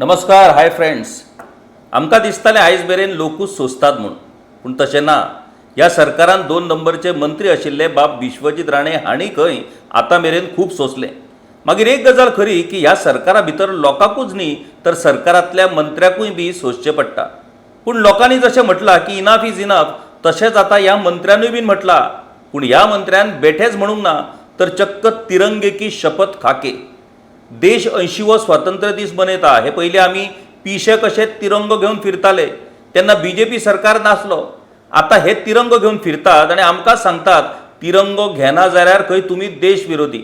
नमस्कार hi friends. आमकां दिसतालें आयज मेरेन लोकूच सोंसतात म्हूण, पूण तशें ना. ह्या सरकारान 2 नंबरचे मंत्री आशिल्ले बाब विश्वजीत राणे हांणी खंय आतां मेरेन खूब सोंसलें. मागीर एक गजाल खरी की ह्या सरकारा भितर लोकांकूच न्ही तर सरकारांतल्या मंत्र्याकूय बी सोंसचें पडटा. पूण लोकांनी जशें म्हटलां की इनाफ इज इनाफ, तशेंच आतां ह्या मंत्र्यानूय बीन म्हटलां. पूण ह्या मंत्र्यान बेठेच म्हणूंक ना तर चक्क तिरंगे की शपथ खाके. देश 80वो स्वातंत्र्य दीस मनयता. हे पयलीं आमी पिशे कशे तिरंगो घेवन फिरताले तेन्ना बीजेपी सरकार नासलो. आतां हे तिरंगो घेवन फिरतात आनी आमकां सांगतात तिरंगो घेना जाल्यार खंय तुमी देश विरोधी.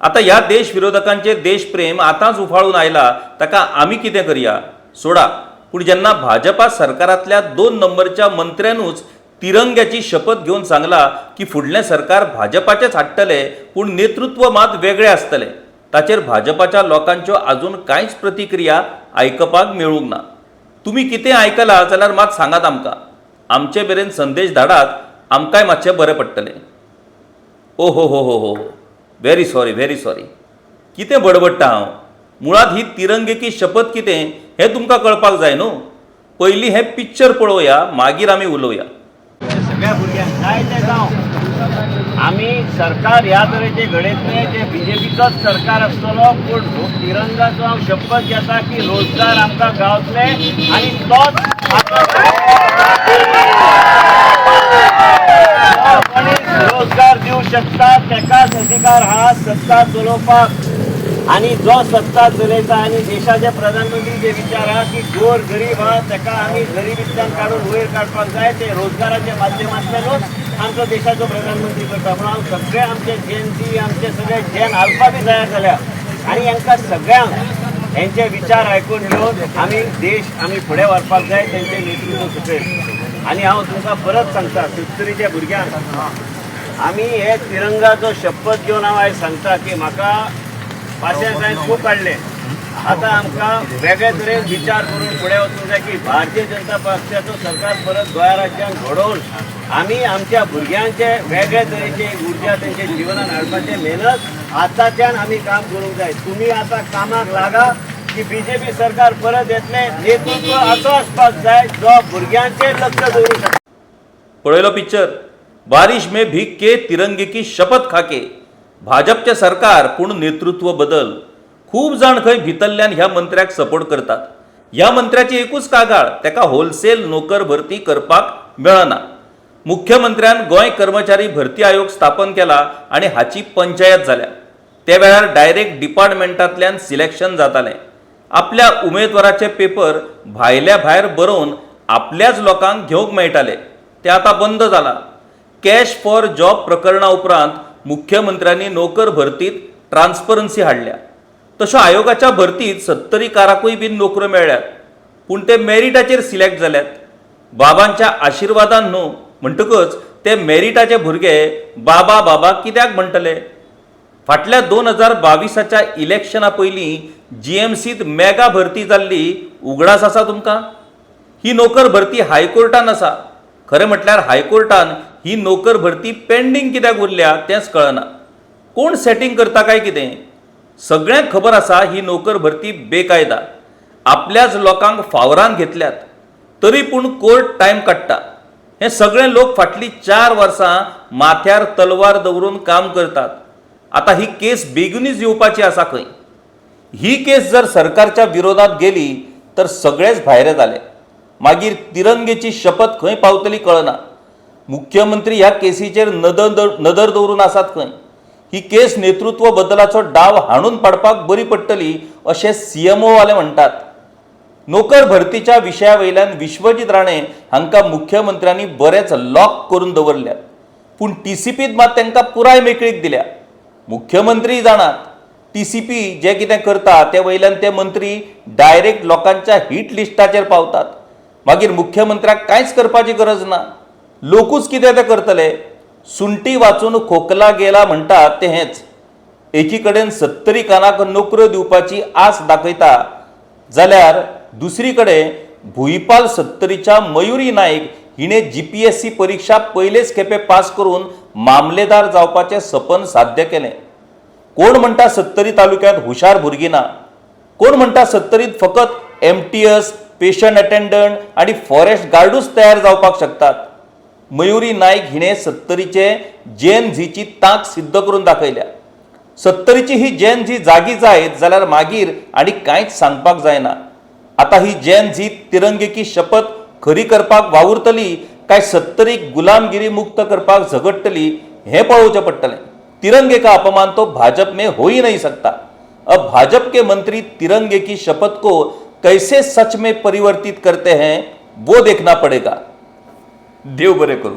आतां ह्या देश विरोधकांचे देशप्रेम आतांच उफाळून आयला, ताका आमी कितें करया? सोडा. पूण जेन्ना भाजपा सरकारांतल्या 2 नंबरच्या मंत्र्यानूच तिरंग्याची शपथ घेवन सांगला की फुडलें सरकार भाजपाचेच हाडटले, पूण नेतृत्व मात वेगळें आसतलें, ताचेर भाजपाच्या लोकांच्यो आजून कांयच प्रतिक्रिया आयकपाक मेळूंक ना. तुमी कितें आयकलां जाल्यार मात सांगात आमकां. आमचे मेरेन संदेश धाडात, आमकांय मातशें बरें पडटलें. ओ हो हो हो हो व्हेरी सॉरी. कितें बडबडटा हांव? मुळात ही तिरंगे की शपथ कितें हें तुमकां कळपाक जाय न्हू. पयलीं हें पिक्चर पळोवया, मागीर आमी उलोवया. सगळ्या भुरग्यांक जाय ते जावं. आमी सरकार ह्या तरेचे घडयतले जे बीजेपीचोच सरकार आसतलो, पूण तिरंगाचो हांव शपथ घेता की रोजगार आमकां गावतले आनी तोच मनीस रोजगार दिवंक शकता, तेकाच अधिकार हा सत्ता चलोवपाक. आणि जो सत्ता चलयता आनी देशाचे प्रधानमंत्री जे विचार हा की गोर गरीब हा तेका आमी गरिबींतल्यान काडून वयर काडपाक जाय, ते रोजगाराच्या माध्यमांतल्यानूच आमचो देशाचो प्रधानमंत्री करता. म्हणून हांव सगळे आमचे जेन आमचे सगळे जेन अल्फा बी तयार जाल्या आनी हांकां सगळ्यांक हेंचे विचार आयकून घेवन आमी देश आमी फुडें व्हरपाक जाय तेंचे नेतृत्व सकयल. आनी हांव तुमकां परत सांगता, 70च्या भुरग्यांक आमी हे तिरंगाचो शपथ घेवन हांव आयज सांगता की म्हाका पाशेंसाय खूब काडले. आतां आमकां वेगळे तरेन विचार करून फुडें वचूंक जाय की भारतीय जनता पक्षाचो सरकार परत गोंय राज्यांत घडोवन आमी आमच्या भुरग्यांचे वेगळे तरेचे उर्जा तेंचे जिवनान हाडपाचे मेहनत आतांच्यान आमी काम करूंक जाय. तुमी आतां कामाक लागा की बीजेपी सरकार परत येतले. नेतृत्व असो आसपाक जाय जो भुरग्यांचेर लक्ष दवरूंक शकता. पळयलो पिक्चर? बारिश में भीग के तिरंगे की शपथ खाके. भाजपचे सरकार पूण नेतृत्व बदल. खूब जाण खंय भितरल्यान ह्या मंत्र्याक सपोर्ट करतात. ह्या मंत्र्याची एकूच कागाळ, तेका होलसेल नोकर भरती करपाक मेळना. मुख्यमंत्र्यान गोंय कर्मचारी भरती आयोग स्थापन केला आनी हाची पंचायत जाल्या. त्या वेळार डायरेक्ट डिपार्टमेंटांतल्यान सिलेक्शन जातालें. आपल्या उमेदवाराचे पेपर भायल्या भायर बरोवन आपल्याच लोकांक घेवंक मेळटाले. तें आतां बंद जालां. कॅश फॉर जॉब प्रकरणा उपरांत मुख्यमंत्र्यांनी नोकर भरतीत ट्रान्सपरन्सी हाडल्या. तशा आयोगाच्या भरतीत 70 कारांकूय बीन नोकऱ्यो मेळ्ळ्यात, पूण ते मेरिटाचेर सिलेक्ट जाल्यात. बाबांच्या आशिर्वादान न्हू म्हणटकच ते मेरिटाचे भुरगे बाबा बाबा कित्याक म्हणटले? फाटल्या 2022च्या इलेक्शना पयलीं जीएमसीत मेगा भरती जाल्ली उगडास आसा तुमकां? ही नोकर भरती हायकोर्टान आसा. खरें म्हटल्यार हायकोर्टान ही नोकर भरती पेंडींग कित्याक उरल्या तेंच कळना. कोण सेटिंग करता काय कितें? सगळ्यांक खबर आसा ही नोकर भरती बेकायदा. आपल्याच लोकांक फावरान घेतल्यात, तरी पूण कोर्ट टायम काडटा. हे सगळे लोक फाटलीं 4 वर्सां माथ्यार तलवार दवरून काम करतात. आतां ही केस बेगीनूच येवपाची आसा खंय. ही केस जर सरकारच्या विरोधात गेली तर सगळेच भायर जाले. मागीर तिरंगेची शपथ खंय पावतली कळना. मुख्यमंत्री ह्या केसीचेर नदर दवरून आसात खंय. ही केस नेतृत्व बदलाचो डाव हाणून पाडपाक बरी पडटली अशें सीएमओ वाले म्हणटात. नोकर भरतीच्या विशया वयल्यान विश्वजीत राणे हांकां मुख्यमंत्र्यांनी बरेच लॉक करून दवरल्यात, पूण टीसीपीत मात तांकां पुराय मेकळीक दिल्या. मुख्यमंत्री जाणात टीसीपी जे कितें करता ते वयल्यान ते मंत्री डायरेक्ट लोकांच्या हिट लिस्टाचेर पावतात. मागीर मुख्यमंत्र्याक कांयच करपाची गरज ना. लोकूच कितें ते करतले. सुंटी वाचून खोकला गेला म्हणटात ते हेच. एकी कडेन 70 कानाक नोकऱ्यो दिवपाची आस दाखयता जाल्यार दुसरी कडेन भुईपाल 70च्या मयुरी नाईक हिणे जीपीएससी परीक्षा पयलेच खेपे पास करून मामलेदार जावपाचें सपन साध्य केलें. कोण म्हणटा 70 तालुक्यांत हुशार भुरगीं ना. कोण म्हणटा 70त फकत MTS, पेशंट अटेंडंट आणि फॉरेस्ट गार्डूच तयार जावपाक शकतात. मयुरी नाईक हिणे 70चे जेन झीची तांक सिद्ध करून दाखयल्या. 70ची ही जेन झी जागी जायत जाल्यार मागीर आणि कांयच सांगपाक जायना. आता ही जेन झी तिरंगे की शपथ खरी करपाक वावुरतली काय 70क गुलामगिरी मुक्त करपाक झगडटली हे पळोवचें पडटलें. तिरंगे का अपमान तो भाजप में हो ही नहीं सकता. अब भाजप के मंत्री तिरंगे की शपथ को कैसे सच में परिवर्तित करते हैं वो देखना पड़ेगा. देव बरे करू.